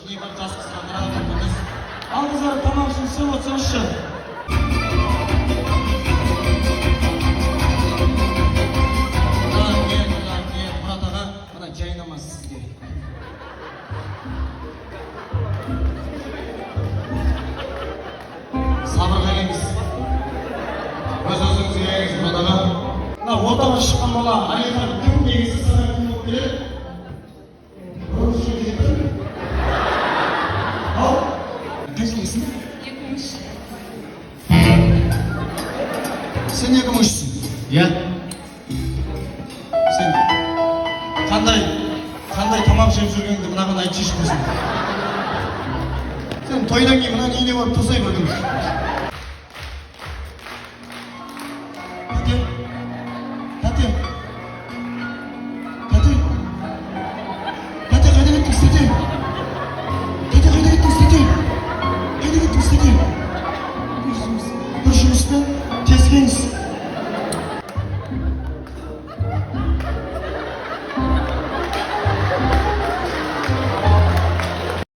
кішкене бір жас қызға қарап отырмыз. Ал қыздар тамақ ішіп істеп отырсаңызшы. Мұрат аға, мына жайнамаз сізге. Сабырға келіңіз. Өз-өзіңізге келіңіз, Мұрат аға. Мына ортаға шыққан бала аяқтан кім дегенсіз саған кім болып келеді? Ал, қайсылысың? 2003. Сен 2003-сің? Иә. Сен қандай тамақ жеп жүргеніңді мынаған айтшы ішпесің. Сен тойдан кейін мына үйіне барып тосай көрдің.